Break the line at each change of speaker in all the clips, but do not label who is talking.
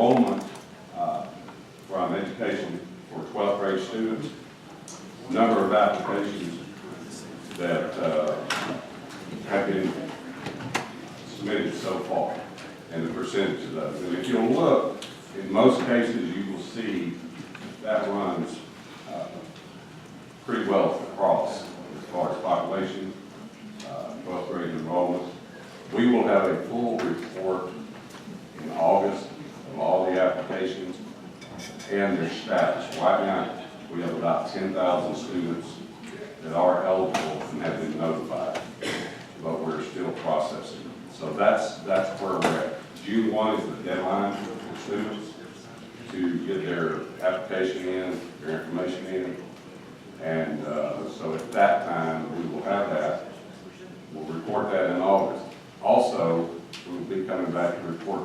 enrollment from education for 12th grade students, number of applications that have been submitted so far, and the percentage of those. And if you'll look, in most cases, you will see that runs pretty well across as far as population, 12th grade enrollment. We will have a full report in August of all the applications and their status. Right now, we have about 10,000 students that are eligible and have been notified, but we're still processing. So that's where we're at. June 1 is the deadline for students to get their application in, their information in, and so at that time, we will have that. We'll report that in August. Also, we'll be coming back to report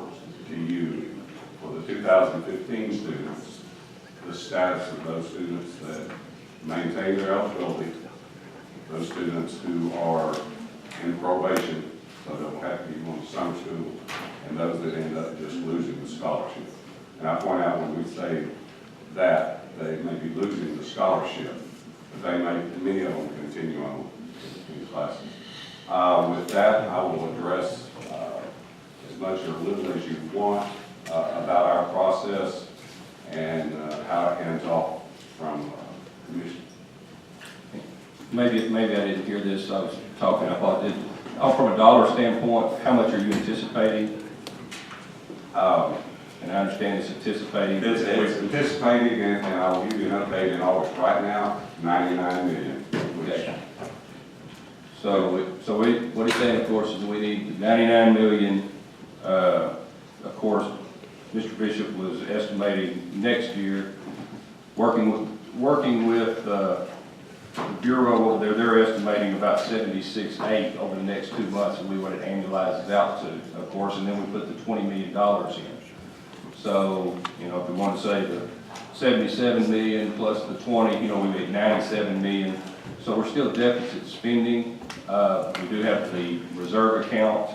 to you for the 2015 students, the status of those students that maintain their eligibility, those students who are in probation, so they'll have to be going to summer school, and those that end up just losing the scholarship. And I point out when we say that, they may be losing the scholarship, but they may, many of them continue on in classes. With that, I will address as much or little as you want about our process and how it hands off from commission.
Maybe I didn't hear this. I was talking. I thought, from a dollar standpoint, how much are you anticipating? And I understand it's anticipating.
It's anticipating, and I will give you an update in August. Right now, 99 million.
Okay. So what he's saying, of course, is we need 99 million. Of course, Mr. Bishop was estimating next year, working with the Bureau over there, they're estimating about 76.8 over the next 2 months, and we what it annualizes out to, of course, and then we put the $20 million in. So, you know, if we want to say the 77 million plus the 20, you know, we made 97 million. So we're still deficit spending. We do have the reserve account.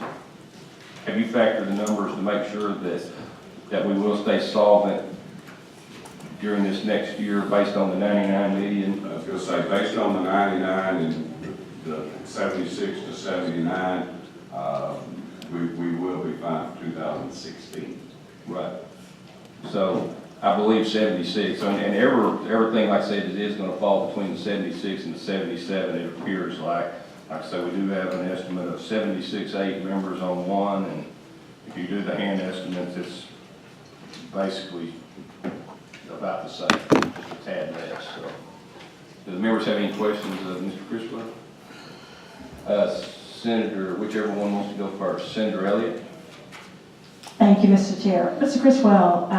Have you factored the numbers to make sure that we will stay solvent during this next year based on the 99 million?
I was going to say, based on the 99 and the 76 to 79, we will be fine for 2016.
Right. So I believe 76, and everything, like I said, it is going to fall between the 76 and the 77. It appears like I said, we do have an estimate of 76.8 members on one, and if you do the hand estimates, it's basically about the same, just a tad less. So, do the members have any questions of Mr. Criswell? Senator, whichever one wants to go first. Senator Elliott.
Thank you, Mr. Chair. Mr. Criswell,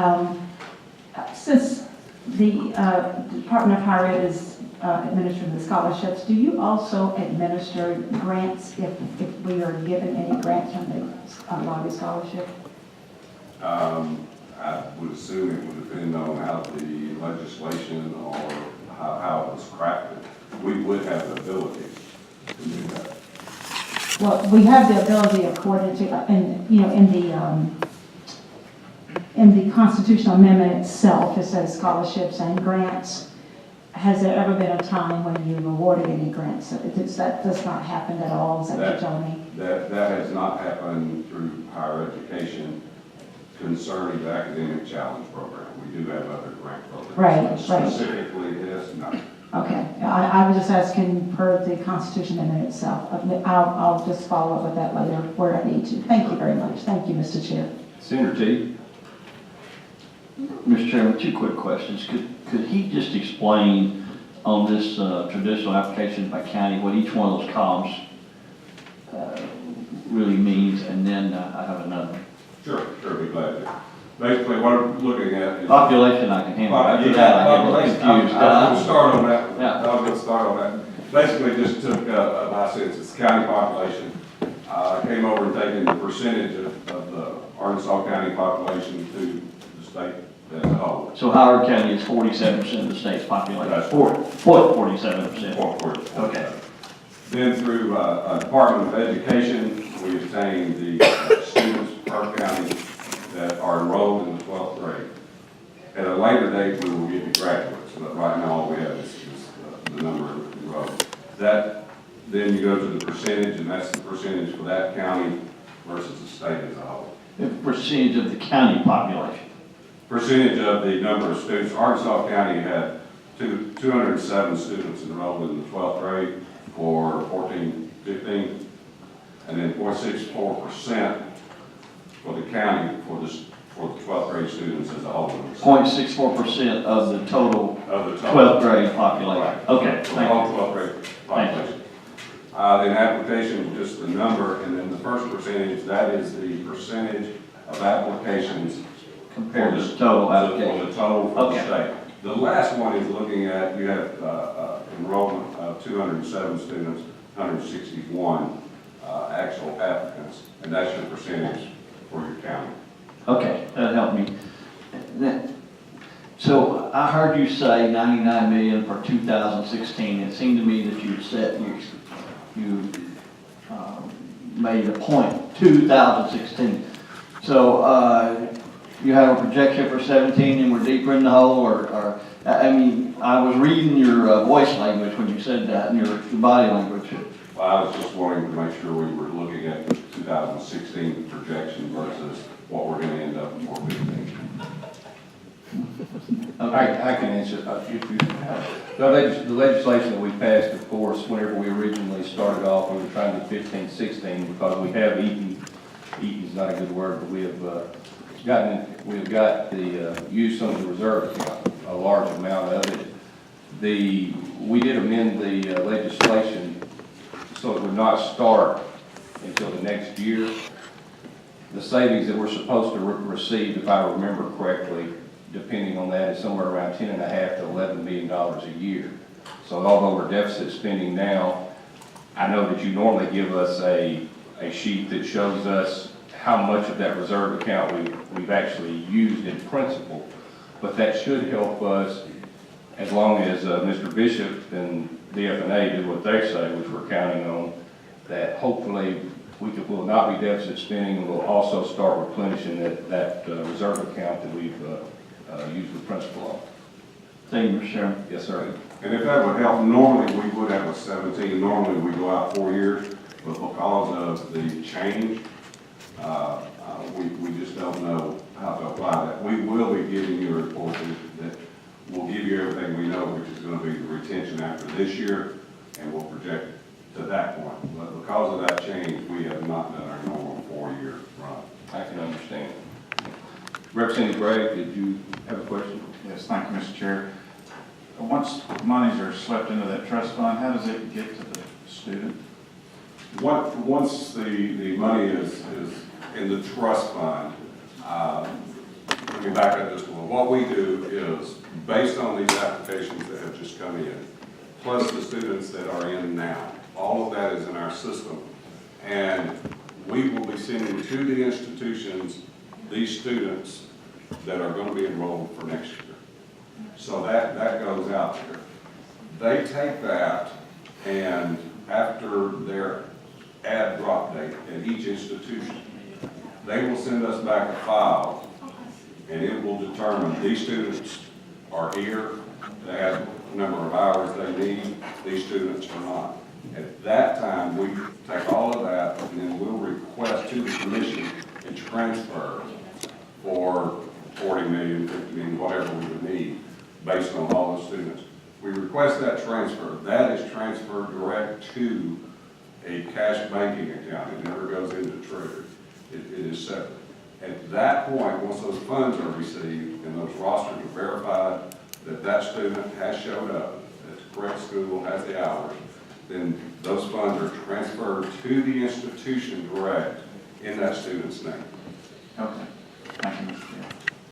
since the Department of Higher Ed is administering the scholarships, do you also administer grants if we are given any grants from the lottery scholarship?
I would assume it would depend on how the legislation or how it was crafted. We would have the ability to do that.
Well, we have the ability according to, in the constitutional amendment itself, it says scholarships and grants. Has there ever been a time when you've awarded any grants? That does not happen at all, is that what you're telling me?
That has not happened through higher education concerning the Academic Challenge Program. We do have other grant programs.
Right.
Specifically this, no.
Okay, I was just asking per the Constitution amendment itself. I'll just follow up with that later where I need to. Thank you very much. Thank you, Mr. Chair.
Senator T.
Mr. Chairman, 2 quick questions. Could he just explain on this traditional application by county what each one of those columns really means? And then I have another.
Sure, be glad to. Basically, what I'm looking at is
Population I can handle. After that, I get a little confused.
I'll start on that.
Yeah.
I was going to start on that. Basically, just took my census county population, came over and taken the percentage of the Arkansas County population to the state as a whole.
So Howard County is 47% of the state's population.
That's
47%. Okay.
Then through Department of Education, we obtained the students per county that are enrolled in the 12th grade. At a later date, we will give you graduates, but right now all we have is the number enrolled. That, then you go to the percentage, and that's the percentage for that county versus the state as a whole.
The percentage of the county population.
Percentage of the number of students. Arkansas County had 207 students enrolled in the 12th grade for 14-15, and then 0.64% for the county for the 12th grade students as a whole.
0.64% of the total
Of the
12th grade population.
Right.
Okay,
For the
thank
whole
you.
12th grade population. Then application, just the number, and then the first percentage, that is the percentage of applications
Compared
for
to the total
For
application.
the total for the
Okay.
state. The last one is looking at, you have enrollment of 207 students, 161 actual applicants, and that's your percentage for your county.
Okay, that helped me. So I heard you say 99 million for 2016. It seemed to me that you made a point, 2016. So you have a projection for 17 and we're deeper in the hole, or I mean, I was reading your voice language when you said that, and your body language.
Well, I was just wanting to make sure we were looking at the 2016 projection versus what we're going to end up for 15.
Okay.
I can answer, if you, the legislation that we passed, of course, whenever we originally started off, we were trying to 15, 16, because we have eaten's not a good word, but we have got the, used some of the reserve account, a large amount of it. We did amend the legislation so it would not start until the next year. The savings that we're supposed to receive, if I remember correctly, depending on that, is somewhere around $10.5 to $11 million a year. So although we're deficit spending now, I know that you normally give us a sheet that shows us how much of that reserve account we've actually used in principle, but that should help us as long as Mr. Bishop and DFNA do what they say, which we're counting on, that hopefully will not be deficit spending, and we'll also start replenishing that reserve account that we've used the principal on.
Thank you, Mr. Chairman.
Yes, sir.
And if that would help, normally we would have a 17, normally we go out 4 years, but because of the change, we just don't know how to apply that. We will be giving you a report that will give you everything we know, which is going to be the retention after this year, and we'll project to that point. But because of that change, we have not done our normal 4-year run.
I can understand. Representative Gray, did you have a question?
Yes, thank you, Mr. Chair. Once monies are swept into that trust fund, how does it get to the student?
Once the money is in the trust fund, let me back up just a little. What we do is, based on these applications that have just come in, plus the students that are in now, all of that is in our system. And we will be sending to the institutions these students that are going to be enrolled for next year. So that goes out there. They take that, and after their add drop date at each institution, they will send us back a file, and it will determine these students are here, they have the number of hours they need, these students are not. At that time, we take all of that, and then we'll request to the commission a transfer for 40 million, 50 million, whatever we would need, based on all the students. We request that transfer. That is transferred direct to a cash banking account. It never goes into Treasury. It is separate. At that point, once those funds are received and those rosters are verified that that student has showed up at the correct school, has the hours, then those funds are transferred to the institution direct in that student's name.
Okay.